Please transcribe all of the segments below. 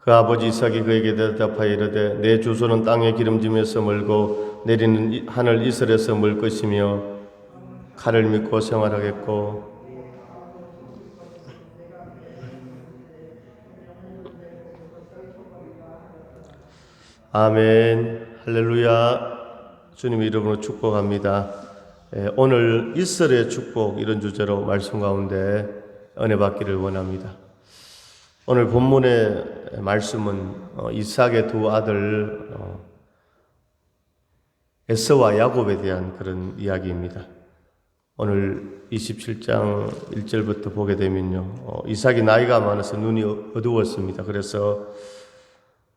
그 아버지 이삭이 그에게 대답하여 이르되 내 주소는 땅의 기름짐에서 멀고 내리는 하늘 이슬에서 멀 것이며 칼을 믿고 생활하겠고 아멘. 할렐루야. 주님의 이름으로 축복합니다. 오늘 이슬의 축복 이런 주제로 말씀 가운데 은혜 받기를 원합니다. 오늘 본문의 말씀은 이삭의 두 아들 에서와 야곱에 대한 그런 이야기입니다. 오늘 27장 1절부터 보게 되면요, 이삭이 나이가 많아서 눈이 어두웠습니다. 그래서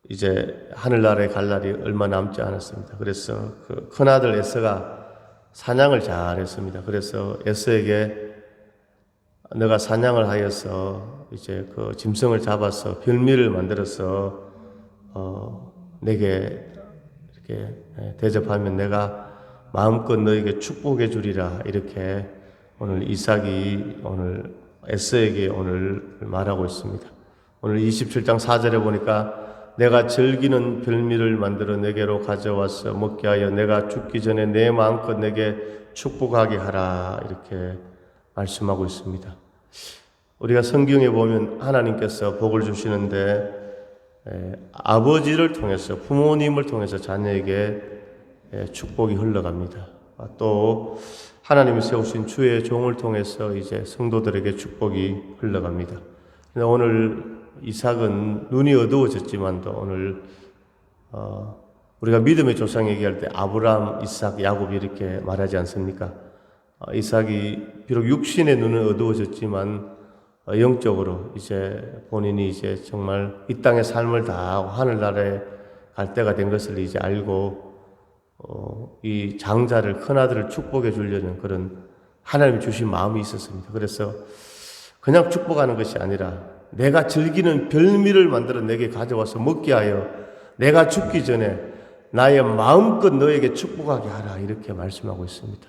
이제 하늘나라에 갈 날이 얼마 남지 않았습니다. 그래서 그 큰아들 에서가 사냥을 잘했습니다. 그래서 에서에게 너가 사냥을 하여서 이제 그 짐승을 잡아서 별미를 만들어서 내게 이렇게 대접하면 내가 마음껏 너에게 축복해 주리라, 이렇게 오늘 이삭이 오늘 에서에게 오늘 말하고 있습니다. 오늘 27장 4절에 보니까 내가 즐기는 별미를 만들어 내게로 가져와서 먹게 하여 내가 죽기 전에 내 마음껏 내게 축복하게 하라, 이렇게 말씀하고 있습니다. 우리가 성경에 보면 하나님께서 복을 주시는데 아버지를 통해서, 부모님을 통해서 자녀에게 축복이 흘러갑니다. 또 하나님이 세우신 주의 종을 통해서 이제 성도들에게 축복이 흘러갑니다. 오늘 이삭은 눈이 어두워졌지만도 오늘 우리가 믿음의 조상 얘기할 때 아브라함, 이삭, 야곱 이렇게 말하지 않습니까? 이삭이 비록 육신의 눈은 어두워졌지만 영적으로 이제 본인이 이제 정말 이 땅의 삶을 다하고 하늘나라에 갈 때가 된 것을 이제 알고 이 장자를, 큰아들을 축복해 주려는 그런 하나님이 주신 마음이 있었습니다. 그래서 그냥 축복하는 것이 아니라 내가 즐기는 별미를 만들어 내게 가져와서 먹게 하여 내가 죽기 전에 나의 마음껏 너에게 축복하게 하라, 이렇게 말씀하고 있습니다.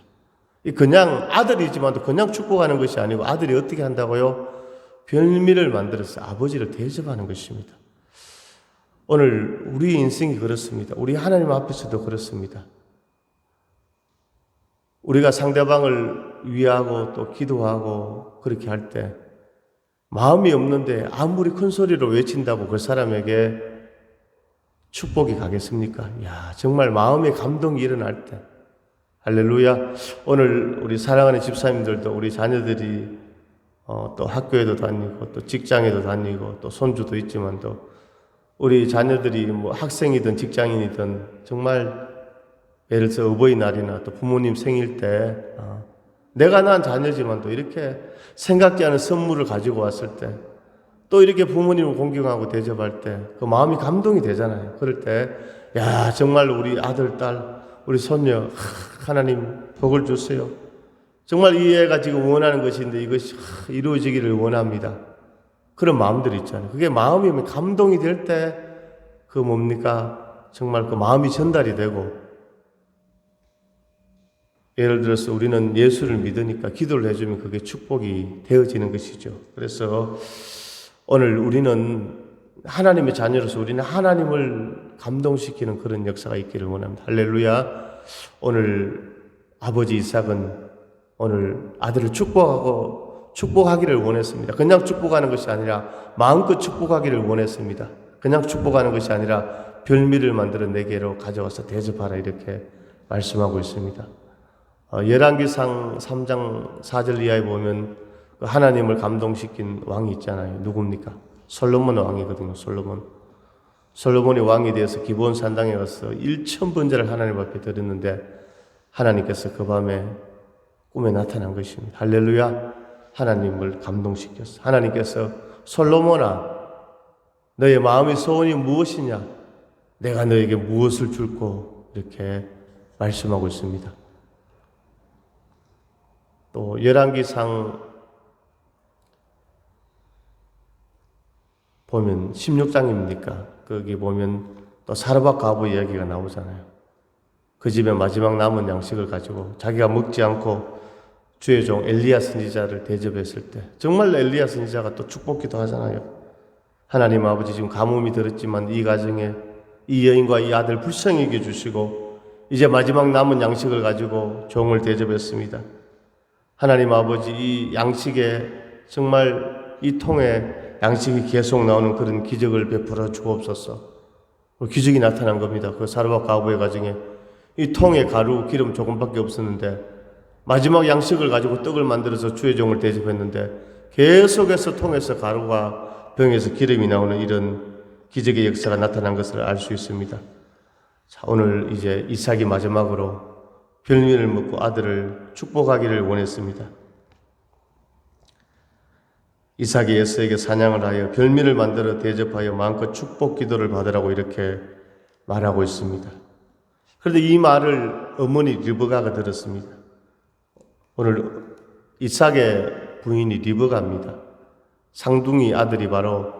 그냥 아들이지만도 그냥 축복하는 것이 아니고 아들이 어떻게 한다고요? 별미를 만들어서 아버지를 대접하는 것입니다. 오늘 우리 인생이 그렇습니다. 우리 하나님 앞에서도 그렇습니다. 우리가 상대방을 위하고 또 기도하고 그렇게 할 때 마음이 없는데 아무리 큰 소리로 외친다고 그 사람에게 축복이 가겠습니까? 야, 정말 마음의 감동이 일어날 때, 할렐루야. 오늘 우리 사랑하는 집사님들도 우리 자녀들이 또 학교에도 다니고 또 직장에도 다니고 또 손주도 있지만 또 우리 자녀들이 뭐 학생이든 직장인이든 정말 예를 들어 어버이날이나 또 부모님 생일 때 내가 낳은 자녀지만 또 이렇게 생각지 않은 선물을 가지고 왔을 때 또 이렇게 부모님을 공경하고 대접할 때 그 마음이 감동이 되잖아요. 그럴 때 야, 정말 우리 아들, 딸, 우리 손녀 하나님 복을 주세요. 정말 이 애가 지금 원하는 것인데 이것이 이루어지기를 원합니다. 그런 마음들이 있잖아요. 그게 마음이 감동이 될 때 그 뭡니까? 정말 그 마음이 전달이 되고, 예를 들어서 우리는 예수를 믿으니까 기도를 해주면 그게 축복이 되어지는 것이죠. 그래서 오늘 우리는 하나님의 자녀로서 우리는 하나님을 감동시키는 그런 역사가 있기를 원합니다. 할렐루야. 오늘 아버지 이삭은 오늘 아들을 축복하기를 원했습니다. 그냥 축복하는 것이 아니라 마음껏 축복하기를 원했습니다. 그냥 축복하는 것이 아니라 별미를 만들어 내게로 가져와서 대접하라, 이렇게 말씀하고 있습니다. 열왕기상 3장 4절 이하에 보면 하나님을 감동시킨 왕이 있잖아요. 누굽니까? 솔로몬 왕이거든요. 솔로몬이 왕이 되어서 기브온 산당에 가서 1000번제를 하나님 앞에 드렸는데 하나님께서 그 밤에 꿈에 나타난 것입니다. 할렐루야. 하나님을 감동시켰어. 하나님께서 솔로몬아, 너의 마음의 소원이 무엇이냐? 내가 너에게 무엇을 줄고, 이렇게 말씀하고 있습니다. 또 열왕기상 보면 16장입니까? 거기 보면 또 사르밧 과부 이야기가 나오잖아요. 그 집에 마지막 남은 양식을 가지고 자기가 먹지 않고 주의 종 엘리야 선지자를 대접했을 때 정말 엘리야 선지자가 또 축복기도 하잖아요. 하나님 아버지 지금 가뭄이 들었지만 이 가정에 이 여인과 이 아들 불쌍히 여겨주시고 이제 마지막 남은 양식을 가지고 종을 대접했습니다. 하나님 아버지 이 양식에 정말 이 통에 양식이 계속 나오는 그런 기적을 베풀어 주옵소서. 기적이 나타난 겁니다. 그 사르밧 과부의 가정에 이 통에 가루 기름 조금밖에 없었는데 마지막 양식을 가지고 떡을 만들어서 주의 종을 대접했는데 계속해서 통에서 가루가 병에서 기름이 나오는 이런 기적의 역사가 나타난 것을 알 수 있습니다. 자, 오늘 이제 이삭이 마지막으로 별미를 먹고 아들을 축복하기를 원했습니다. 이삭이 에서에게 사냥을 하여 별미를 만들어 대접하여 마음껏 축복 기도를 받으라고 이렇게 말하고 있습니다. 그런데 이 말을 어머니 리브가가 들었습니다. 오늘 이삭의 부인이 리브가입니다. 상둥이 아들이 바로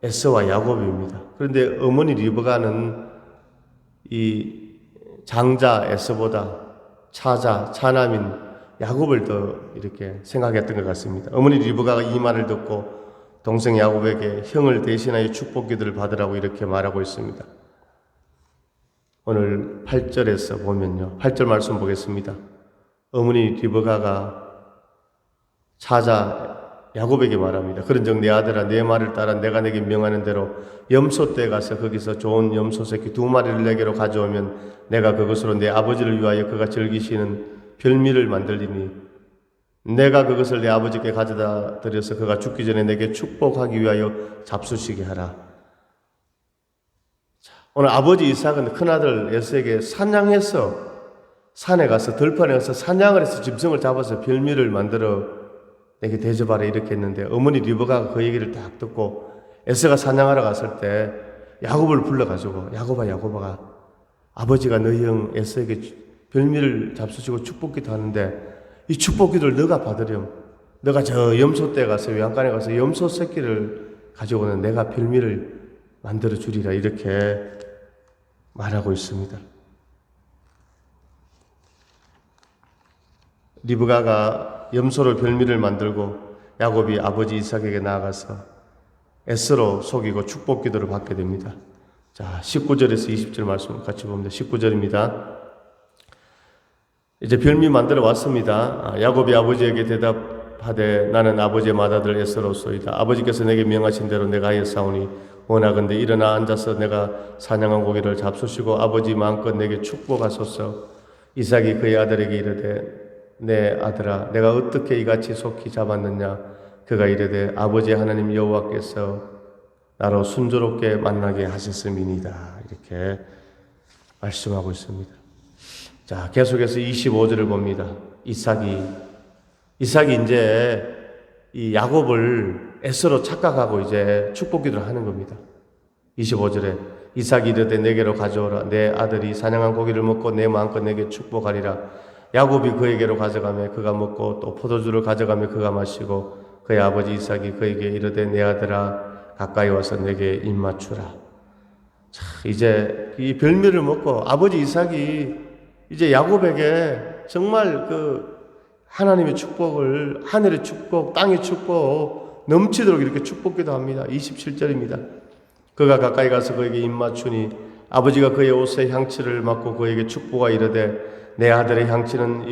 에서와 야곱입니다. 그런데 어머니 리브가는 이 장자 에서보다 차남인 야곱을 더 이렇게 생각했던 것 같습니다. 어머니 리브가가 이 말을 듣고 동생 야곱에게 형을 대신하여 축복 기도를 받으라고 이렇게 말하고 있습니다. 오늘 8절에서 보면요. 8절 말씀 보겠습니다. 어머니 리브가가 차자 야곱에게 말합니다. 그런즉 내 아들아 내 말을 따라 내가 내게 명하는 대로 염소떼에 가서 거기서 좋은 염소 새끼 2마리를 내게로 가져오면 내가 그것으로 내 아버지를 위하여 그가 즐기시는 별미를 만들리니 내가 그것을 내 아버지께 가져다 드려서 그가 죽기 전에 내게 축복하기 위하여 잡수시게 하라. 오늘 아버지 이삭은 큰아들 에서에게 사냥해서 산에 가서 들판에 가서 사냥을 해서 짐승을 잡아서 별미를 만들어 내게 대접하라 이렇게 했는데 어머니 리브가가 그 얘기를 딱 듣고 에서가 사냥하러 갔을 때 야곱을 불러가지고 야곱아 아버지가 너희 형 에서에게 별미를 잡수시고 축복기도 하는데 이 축복기도를 너가 받으렴. 너가 저 염소떼에 가서 외양간에 가서 염소 새끼를 가지고 오는 내가 별미를 만들어 주리라 이렇게 말하고 있습니다. 리브가가 염소로 별미를 만들고 야곱이 아버지 이삭에게 나아가서 에스로 속이고 축복 기도를 받게 됩니다. 자, 19절에서 20절 말씀 같이 봅니다. 19절입니다. 이제 별미 만들어 왔습니다. 야곱이 아버지에게 대답하되 나는 아버지의 맏아들 에스로소이다. 아버지께서 내게 명하신 대로 내가 하였사오니 원하건대 일어나 앉아서 내가 사냥한 고기를 잡수시고 아버지 마음껏 내게 축복하소서. 이삭이 그의 아들에게 이르되 내 아들아 내가 어떻게 이같이 속히 잡았느냐. 그가 이르되 아버지 하나님 여호와께서 나로 순조롭게 만나게 하셨음이니이다. 이렇게 말씀하고 있습니다. 자, 계속해서 25절을 봅니다. 이삭이 이제 이 야곱을 에서로 착각하고 이제 축복기도를 하는 겁니다. 25절에 이삭이 이르되 내게로 가져오라. 내 아들이 사냥한 고기를 먹고 내 마음껏 내게 축복하리라. 야곱이 그에게로 가져가며 그가 먹고 또 포도주를 가져가며 그가 마시고 그의 아버지 이삭이 그에게 이르되 내 아들아 가까이 와서 내게 입맞추라. 자, 이제 이 별미를 먹고 아버지 이삭이 이제 야곱에게 정말 그 하나님의 축복을 하늘의 축복, 땅의 축복 넘치도록 이렇게 축복기도 합니다. 27절입니다. 그가 가까이 가서 그에게 입맞추니 아버지가 그의 옷에 향취를 맡고 그에게 축복하 이르되 내 아들의 향취는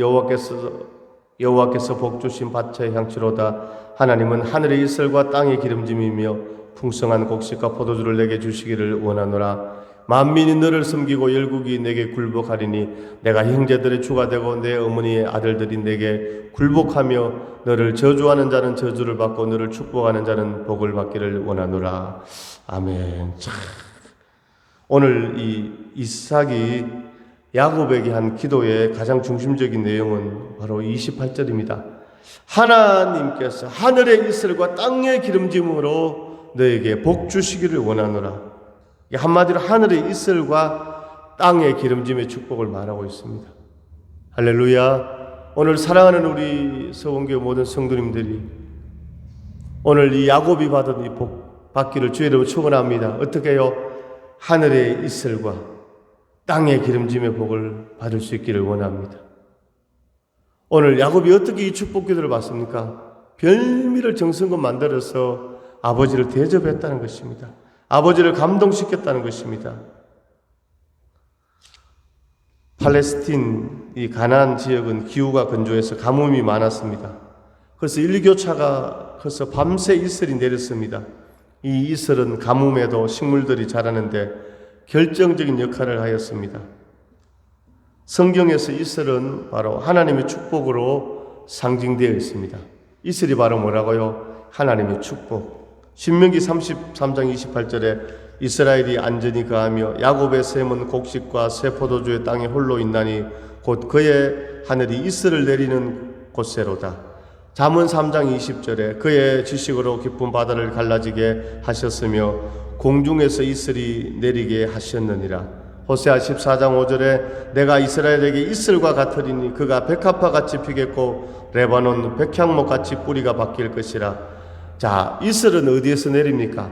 여호와께서 복주신 밭의 향취로다. 하나님은 하늘의 이슬과 땅의 기름짐이며 풍성한 곡식과 포도주를 내게 주시기를 원하노라. 만민이 너를 섬기고 열국이 내게 굴복하리니 내가 형제들의 주가 되고 내 어머니의 아들들이 내게 굴복하며 너를 저주하는 자는 저주를 받고 너를 축복하는 자는 복을 받기를 원하노라. 아멘. 참. 오늘 이 이삭이 야곱에게 한 기도의 가장 중심적인 내용은 바로 28절입니다. 하나님께서 하늘의 이슬과 땅의 기름짐으로 너에게 복 주시기를 원하노라. 한마디로 하늘의 이슬과 땅의 기름짐의 축복을 말하고 있습니다. 할렐루야. 오늘 사랑하는 우리 서원교회 모든 성도님들이 오늘 이 야곱이 받은 이 복 받기를 주의 이름으로 축원합니다. 어떻게 해요? 하늘의 이슬과 땅의 기름짐의 복을 받을 수 있기를 원합니다. 오늘 야곱이 어떻게 이 축복 기도를 받습니까? 별미를 정성껏 만들어서 아버지를 대접했다는 것입니다. 아버지를 감동시켰다는 것입니다. 팔레스틴 이 가나안 지역은 기후가 건조해서 가뭄이 많았습니다. 그래서 일교차가 커서 밤새 이슬이 내렸습니다. 이 이슬은 가뭄에도 식물들이 자라는데 결정적인 역할을 하였습니다. 성경에서 이슬은 바로 하나님의 축복으로 상징되어 있습니다. 이슬이 바로 뭐라고요? 하나님의 축복. 신명기 33장 28절에 이스라엘이 안전히 거하며 야곱의 샘은 곡식과 새 포도주의 땅에 홀로 있나니 곧 그의 하늘이 이슬을 내리는 곳새로다. 잠언 3장 20절에 그의 지식으로 깊은 바다를 갈라지게 하셨으며 공중에서 이슬이 내리게 하셨느니라. 호세아 14장 5절에 내가 이스라엘에게 이슬과 같으리니 그가 백합화같이 피겠고 레바논 백향목같이 뿌리가 바뀔 것이라. 자, 이슬은 어디에서 내립니까?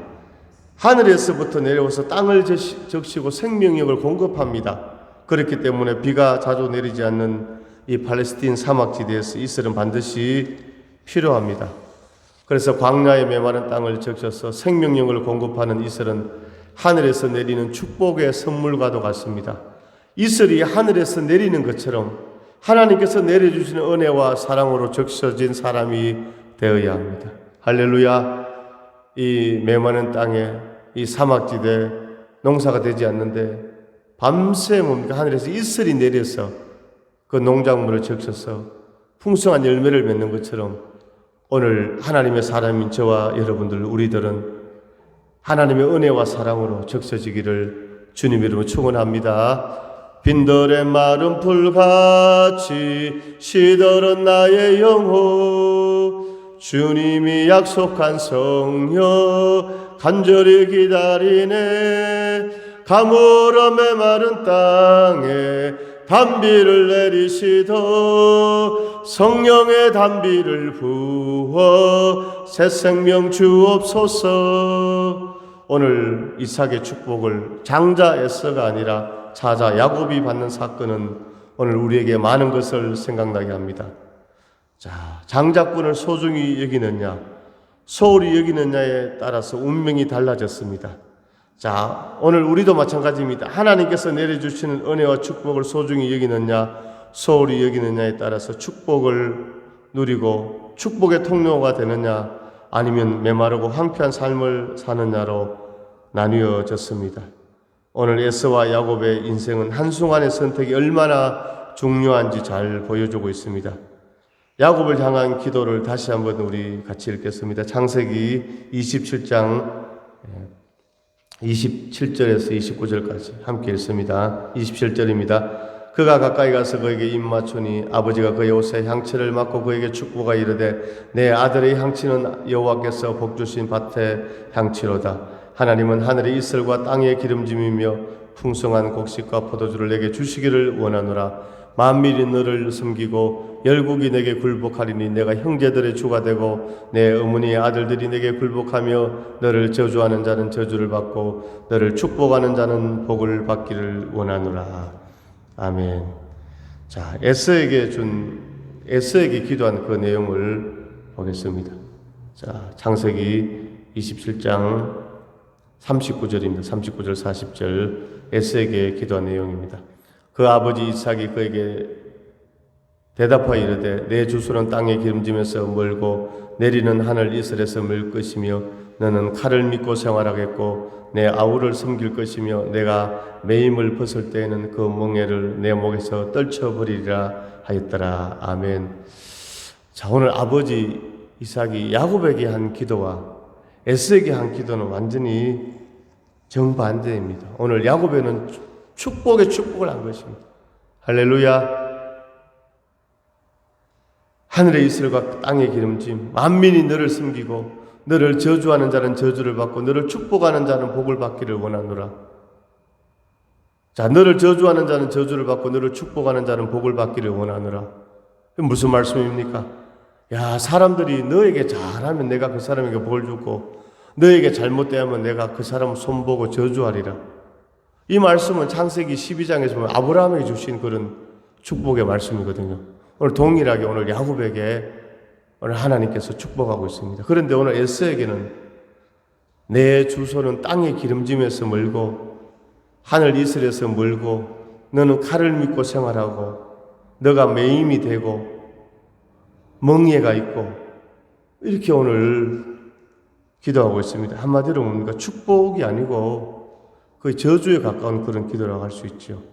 하늘에서부터 내려와서 땅을 적시고 생명력을 공급합니다. 그렇기 때문에 비가 자주 내리지 않는 이 팔레스틴 사막지대에서 이슬은 반드시 필요합니다. 그래서 광야의 메마른 땅을 적셔서 생명력을 공급하는 이슬은 하늘에서 내리는 축복의 선물과도 같습니다. 이슬이 하늘에서 내리는 것처럼 하나님께서 내려주시는 은혜와 사랑으로 적셔진 사람이 되어야 합니다. 할렐루야. 이 메마른 땅에 이 사막지대 농사가 되지 않는데 밤새 뭡니까? 하늘에서 이슬이 내려서 그 농작물을 적셔서 풍성한 열매를 맺는 것처럼 오늘 하나님의 사람인 저와 여러분들 우리들은 하나님의 은혜와 사랑으로 적셔지기를 주님 이름으로 축원합니다. 빈들의 마른 풀같이 시들은 나의 영혼 주님이 약속한 성령 간절히 기다리네. 가물어 메마른 땅에 단비를 내리시더 성령의 단비를 부어 새 생명 주옵소서. 오늘 이삭의 축복을 장자 에서가 아니라 자자 야곱이 받는 사건은 오늘 우리에게 많은 것을 생각나게 합니다. 자, 장자꾼을 소중히 여기느냐 소홀히 여기느냐에 따라서 운명이 달라졌습니다. 자, 오늘 우리도 마찬가지입니다. 하나님께서 내려주시는 은혜와 축복을 소중히 여기느냐 소홀히 여기느냐에 따라서 축복을 누리고 축복의 통로가 되느냐 아니면 메마르고 황폐한 삶을 사느냐로 나뉘어졌습니다. 오늘 에서와 야곱의 인생은 한순간의 선택이 얼마나 중요한지 잘 보여주고 있습니다. 야곱을 향한 기도를 다시 한번 우리 같이 읽겠습니다. 창세기 27장 27절에서 29절까지 함께 읽습니다. 27절입니다. 그가 가까이 가서 그에게 입 맞추니 아버지가 그의 옷에 향취를 맡고 그에게 축복하 이르되 내 아들의 향취는 여호와께서 복주신 밭의 향취로다. 하나님은 하늘의 이슬과 땅의 기름짐이며 풍성한 곡식과 포도주를 내게 주시기를 원하노라. 만민이 너를 섬기고 열국이 내게 굴복하리니 내가 형제들의 주가 되고 내 어머니의 아들들이 내게 굴복하며 너를 저주하는 자는 저주를 받고 너를 축복하는 자는 복을 받기를 원하노라. 아멘. 자, 에서에게 기도한 그 내용을 보겠습니다. 자, 창세기 27장 39절입니다. 39절 40절 에서에게 기도한 내용입니다. 그 아버지 이삭이 그에게 대답하여 이르되 내 주소는 땅의 기름짐에서 멀고 내리는 하늘 이슬에서 멀 것이며 너는 칼을 믿고 생활하겠고 내 아우를 섬길 것이며 내가 매임을 벗을 때에는 그 멍에를 내 목에서 떨쳐버리리라 하였더라. 아멘. 자, 오늘 아버지 이삭이 야곱에게 한 기도와 에서에게 한 기도는 완전히 정반대입니다. 오늘 야곱에는 축복의 축복을 한 것입니다. 할렐루야. 하늘의 이슬과 땅의 기름짐, 만민이 너를 섬기고 너를 저주하는 자는 저주를 받고 너를 축복하는 자는 복을 받기를 원하노라. 자, 너를 저주하는 자는 저주를 받고 너를 축복하는 자는 복을 받기를 원하노라. 무슨 말씀입니까? 야, 사람들이 너에게 잘하면 내가 그 사람에게 복을 주고 너에게 잘못되면 내가 그 사람을 손보고 저주하리라. 이 말씀은 창세기 12장에서 보면 아브라함에게 주신 그런 축복의 말씀이거든요. 오늘 동일하게 오늘 야곱에게 오늘 하나님께서 축복하고 있습니다. 그런데 오늘 에서에게는 내 주소는 땅의 기름짐에서 멀고 하늘 이슬에서 멀고 너는 칼을 믿고 생활하고 너가 매임이 되고 멍에가 있고 이렇게 오늘 기도하고 있습니다. 한마디로 뭡니까? 축복이 아니고 거의 저주에 가까운 그런 기도라고 할 수 있죠.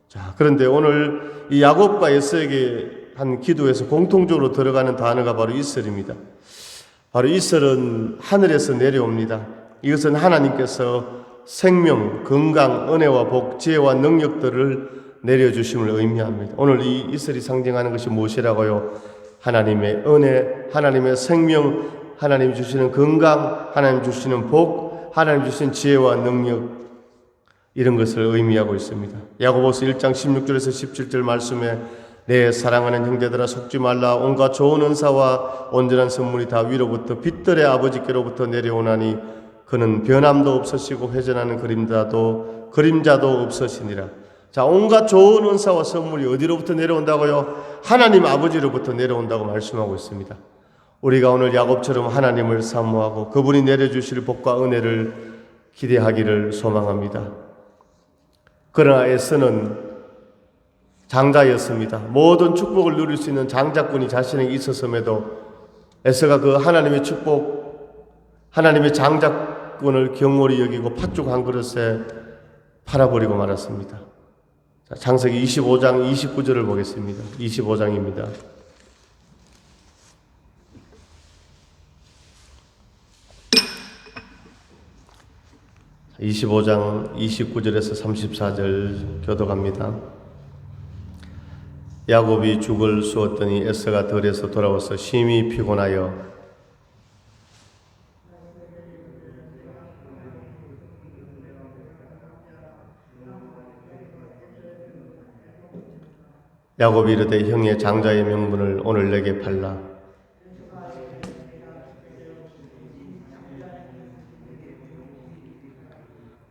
자, 그런데 오늘 이 야곱과 에서에게 한 기도에서 공통적으로 들어가는 단어가 바로 이슬입니다. 바로 이슬은 하늘에서 내려옵니다. 이것은 하나님께서 생명, 건강, 은혜와 복, 지혜와 능력들을 내려주심을 의미합니다. 오늘 이 이슬이 상징하는 것이 무엇이라고요? 하나님의 은혜, 하나님의 생명, 하나님 주시는 건강, 하나님 주시는 복, 하나님 주시는 지혜와 능력, 이런 것을 의미하고 있습니다. 야고보서 1장 16절에서 17절 말씀에 내 사랑하는 형제들아 속지 말라. 온갖 좋은 은사와 온전한 선물이 다 위로부터 빛들의 아버지께로부터 내려오나니 그는 변함도 없으시고 회전하는 그림자도 없으시니라. 자, 온갖 좋은 은사와 선물이 어디로부터 내려온다고요? 하나님 아버지로부터 내려온다고 말씀하고 있습니다. 우리가 오늘 야곱처럼 하나님을 사모하고 그분이 내려주실 복과 은혜를 기대하기를 소망합니다. 그러나 에서는 장자였습니다. 모든 축복을 누릴 수 있는 장자꾼이 자신에게 있었음에도 에서가 그 하나님의 축복, 하나님의 장자꾼을 경홀히 여기고 팥죽 한 그릇에 팔아버리고 말았습니다. 자, 창세기 25장 29절을 보겠습니다. 25장입니다. 25장 29절에서 34절 교독합니다. 야곱이 죽을 쑤었더니 에서가 들에서 돌아와서 심히 피곤하여 야곱이 이르되 형의 장자의 명분을 오늘 내게 팔라.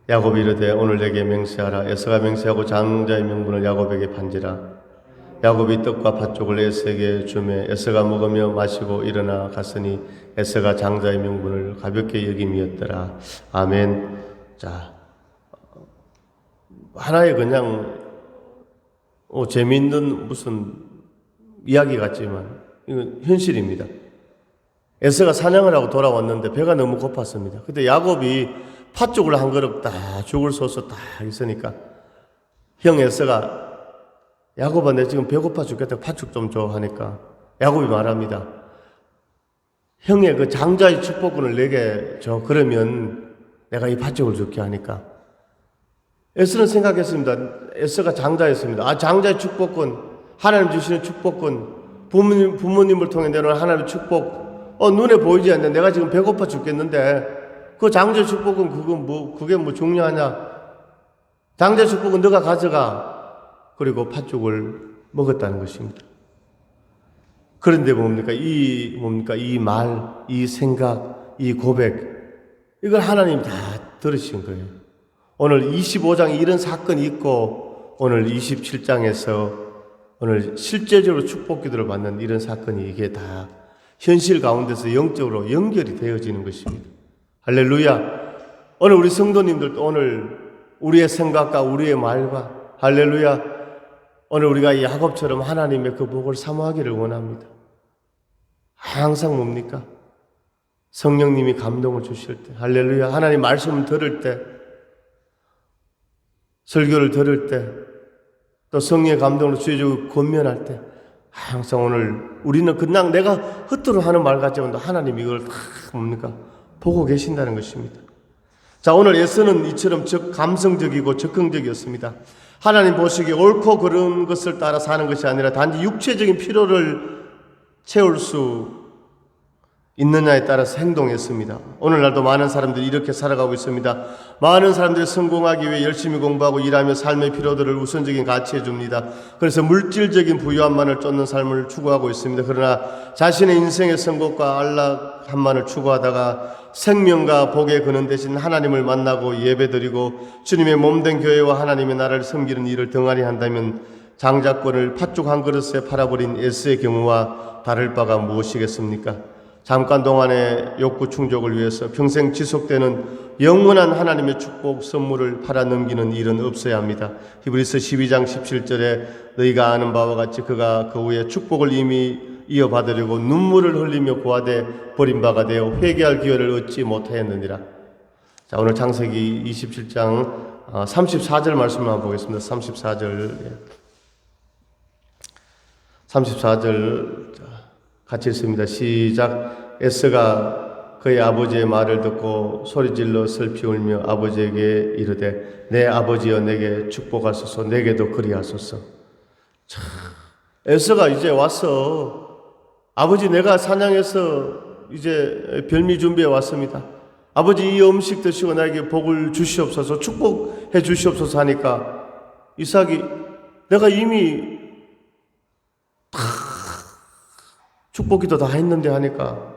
야곱이 이르되 오늘 내게 맹세하라. 에서가 맹세하고 장자의 명분을 야곱에게 판지라. 야곱이 떡과 팥죽을 에서에게 주매 에서가 먹으며 마시고 일어나 갔으니 에서가 장자의 명분을 가볍게 여김이었더라. 아멘. 자, 하나의 그냥 재미있는 무슨 이야기 같지만 이건 현실입니다. 에서가 사냥을 하고 돌아왔는데 배가 너무 고팠습니다. 그때 야곱이 팥죽을 한 그릇 딱 죽을 쏘서 딱 있으니까 형 에서가 야곱아 내 지금 배고파 죽겠다 팥죽 좀 줘 하니까 야곱이 말합니다. 형의 그 장자의 축복권을 내게 줘. 그러면 내가 이 팥죽을 줄게 하니까 에서는 생각했습니다. 에서가 장자였습니다. 아, 장자의 축복권, 하나님 주시는 축복권, 부모님을 통해 내려오는 하나님의 축복, 눈에 보이지 않는데 내가 지금 배고파 죽겠는데 그 장자의 축복은 그게 뭐 중요하냐? 장자의 축복은 너가 가져가. 그리고 팥죽을 먹었다는 것입니다. 그런데 이 말, 이 생각, 이 고백, 이걸 하나님 다 들으신 거예요. 오늘 25장에 이런 사건이 있고, 오늘 27장에서 오늘 실제적으로 축복 기도를 받는 이런 사건이 이게 다 현실 가운데서 영적으로 연결이 되어지는 것입니다. 할렐루야. 오늘 우리 성도님들도 오늘 우리의 생각과 우리의 말과 할렐루야. 오늘 우리가 야곱처럼 하나님의 그 복을 사모하기를 원합니다. 항상 뭡니까? 성령님이 감동을 주실 때, 할렐루야. 하나님 말씀을 들을 때, 설교를 들을 때, 또 성령의 감동으로 주여주고 권면할 때, 항상 오늘 우리는 그냥 내가 헛으로 하는 말 같지만 하나님 이걸 다 뭡니까? 보고 계신다는 것입니다. 자, 오늘 에서는 이처럼 감성적이고 적극적이었습니다. 하나님 보시기에 옳고 그른 것을 따라 사는 것이 아니라 단지 육체적인 필요를 채울 수 있느냐에 따라서 행동했습니다. 오늘날도 많은 사람들이 이렇게 살아가고 있습니다. 많은 사람들이 성공하기 위해 열심히 공부하고 일하며 삶의 필요들을 우선적인 가치해 줍니다. 그래서 물질적인 부유함만을 쫓는 삶을 추구하고 있습니다. 그러나 자신의 인생의 성공과 안락함만을 추구하다가 생명과 복의 근원 대신 하나님을 만나고 예배드리고 주님의 몸된 교회와 하나님의 나라를 섬기는 일을 등한히 한다면 장자권을 팥죽 한 그릇에 팔아버린 에스의 경우와 다를 바가 무엇이겠습니까? 잠깐 동안의 욕구 충족을 위해서 평생 지속되는 영원한 하나님의 축복 선물을 팔아넘기는 일은 없어야 합니다. 히브리서 12장 17절에 너희가 아는 바와 같이 그가 그 후에 축복을 이미 이어받으려고 눈물을 흘리며 고하되 버림바가 되어 회개할 기회를 얻지 못하였느니라. 자, 오늘 창세기 27장 34절 말씀만 보겠습니다. 34절 같이 읽습니다. 시작. 에서가 그의 아버지의 말을 듣고 소리질러 슬피 울며 아버지에게 이르되 내 아버지여 내게 축복하소서 내게도 그리하소서. 참, 에서가 이제 와서 아버지 내가 사냥해서 이제 별미 준비해 왔습니다. 아버지 이 음식 드시고 나에게 복을 주시옵소서 축복해 주시옵소서 하니까 이삭이 내가 이미 축복기도 다 했는데 하니까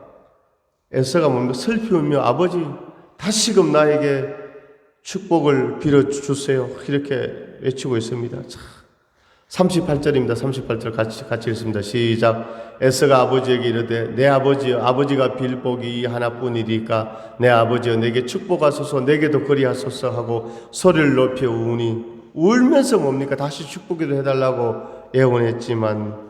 에서가 뭡니까? 슬피 울며 아버지 다시금 나에게 축복을 빌어주세요 이렇게 외치고 있습니다. 38절입니다. 38절 같이 읽습니다. 시작. 에서가 아버지에게 이르되 내 아버지여 아버지가 빌 복이 하나뿐이리까 내 아버지여 내게 축복하소서 내게도 그리하소서 하고 소리를 높여 우니 울면서 뭡니까? 다시 축복기도 해달라고 애원했지만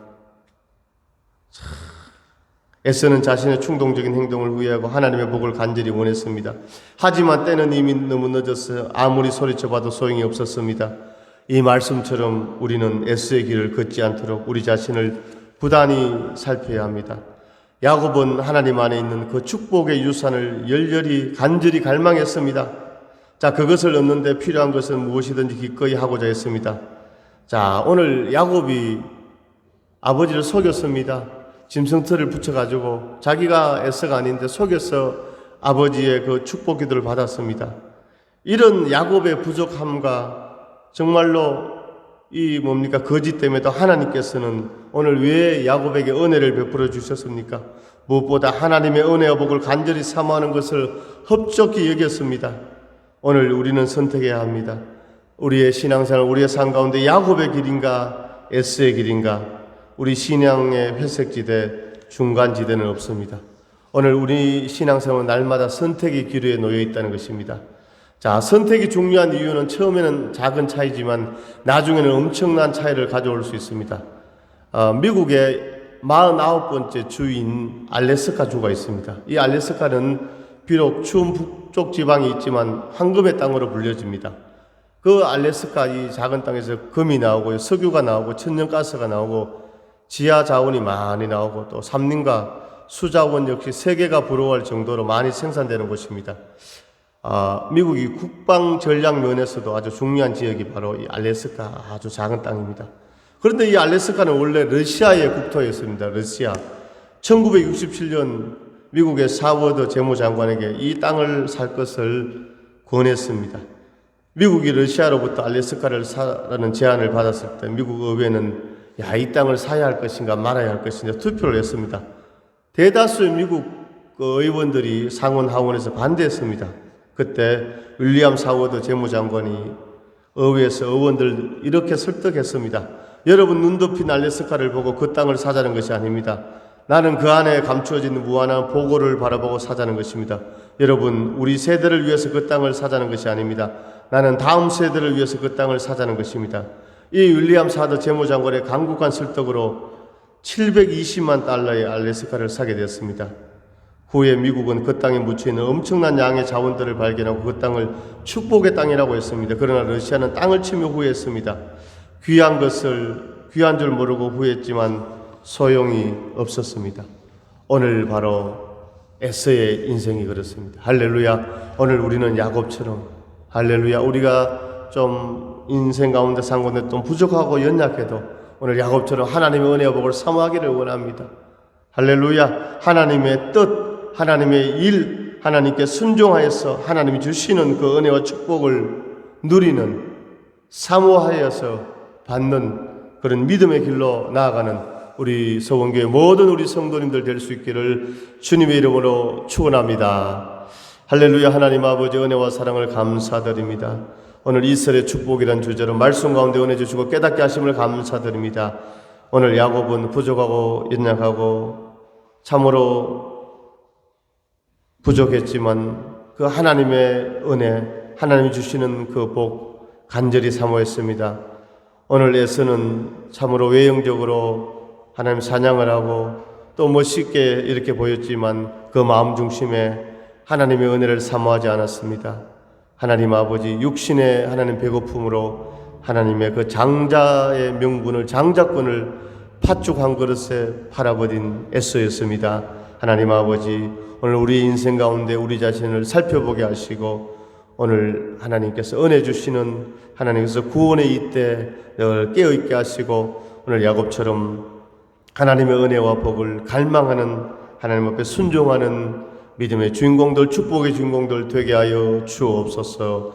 에서는 자신의 충동적인 행동을 후회하고 하나님의 복을 간절히 원했습니다. 하지만 때는 이미 너무 늦었어요. 아무리 소리쳐봐도 소용이 없었습니다. 이 말씀처럼 우리는 에서의 길을 걷지 않도록 우리 자신을 부단히 살펴야 합니다. 야곱은 하나님 안에 있는 그 축복의 유산을 열렬히 간절히 갈망했습니다. 자, 그것을 얻는데 필요한 것은 무엇이든지 기꺼이 하고자 했습니다. 자, 오늘 야곱이 아버지를 속였습니다. 짐승털을 붙여가지고 자기가 에서가 아닌데 속여서 아버지의 그 축복 기도를 받았습니다. 이런 야곱의 부족함과 정말로 이 거짓 때문에도 하나님께서는 오늘 왜 야곱에게 은혜를 베풀어 주셨습니까? 무엇보다 하나님의 은혜와 복을 간절히 사모하는 것을 흡족히 여겼습니다. 오늘 우리는 선택해야 합니다. 우리의 신앙생활, 우리의 삶 가운데 야곱의 길인가 에서의 길인가? 우리 신앙의 회색지대, 중간지대는 없습니다. 오늘 우리 신앙생활은 날마다 선택의 기로에 놓여 있다는 것입니다. 자, 선택이 중요한 이유는 처음에는 작은 차이지만 나중에는 엄청난 차이를 가져올 수 있습니다. 미국의 49번째 주인 알래스카 주가 있습니다. 이 알래스카는 비록 추운 북쪽 지방이 있지만 황금의 땅으로 불려집니다. 그 알래스카 이 작은 땅에서 금이 나오고 석유가 나오고 천연가스가 나오고 지하 자원이 많이 나오고 또 삼림과 수자원 역시 세계가 부러워할 정도로 많이 생산되는 곳입니다. 미국이 국방 전략 면에서도 아주 중요한 지역이 바로 이 알래스카 아주 작은 땅입니다. 그런데 이 알래스카는 원래 러시아의 국토였습니다. 러시아. 1967년 미국의 사워드 재무장관에게 이 땅을 살 것을 권했습니다. 미국이 러시아로부터 알래스카를 사라는 제안을 받았을 때 미국 의회는 이 땅을 사야 할 것인가 말아야 할 것인가 투표를 했습니다. 대다수의 미국 의원들이 상원 하원에서 반대했습니다. 그때 윌리엄 사워드 재무장관이 의회에서 의원들 이렇게 설득했습니다. 여러분 눈 덮인 알래스카를 보고 그 땅을 사자는 것이 아닙니다. 나는 그 안에 감추어진 무한한 보고를 바라보고 사자는 것입니다. 여러분 우리 세대를 위해서 그 땅을 사자는 것이 아닙니다. 나는 다음 세대를 위해서 그 땅을 사자는 것입니다. 이 윌리엄 사워드 재무장관의 강국한 설득으로 720만 달러의 알래스카를 사게 되었습니다. 후에 미국은 그 땅에 묻혀있는 엄청난 양의 자원들을 발견하고 그 땅을 축복의 땅이라고 했습니다. 그러나 러시아는 땅을 치며 후회했습니다. 귀한 줄 모르고 후회했지만 소용이 없었습니다. 오늘 바로 에서의 인생이 그렇습니다. 할렐루야. 오늘 우리는 야곱처럼 할렐루야. 우리가 좀 인생 가운데 산 건데 좀 부족하고 연약해도 오늘 야곱처럼 하나님의 은혜와 복을 사모하기를 원합니다. 할렐루야. 하나님의 뜻, 하나님의 일, 하나님께 순종하여서 하나님이 주시는 그 은혜와 축복을 누리는, 사모하여서 받는 그런 믿음의 길로 나아가는 우리 서원교회 모든 우리 성도님들 될 수 있기를 주님의 이름으로 축원합니다. 할렐루야. 하나님 아버지 은혜와 사랑을 감사드립니다. 오늘 이스라엘의 축복이란 주제로 말씀 가운데 은혜 주시고 깨닫게 하심을 감사드립니다. 오늘 야곱은 부족하고 연약하고 참으로 부족했지만 그 하나님의 은혜, 하나님이 주시는 그 복 간절히 사모했습니다. 오늘 에서는 참으로 외형적으로 하나님 사냥을 하고 또 멋있게 이렇게 보였지만 그 마음 중심에 하나님의 은혜를 사모하지 않았습니다. 하나님 아버지 육신의 하나님 배고픔으로 하나님의 그 장자의 명분을, 장자권을 팥죽 한 그릇에 팔아버린 에서였습니다. 하나님 아버지, 오늘 우리 인생 가운데 우리 자신을 살펴보게 하시고 오늘 하나님께서 은혜 주시는 하나님께서 구원의 이때 늘 깨어있게 하시고 오늘 야곱처럼 하나님의 은혜와 복을 갈망하는 하나님 앞에 순종하는 믿음의 주인공들, 축복의 주인공들 되게 하여 주옵소서.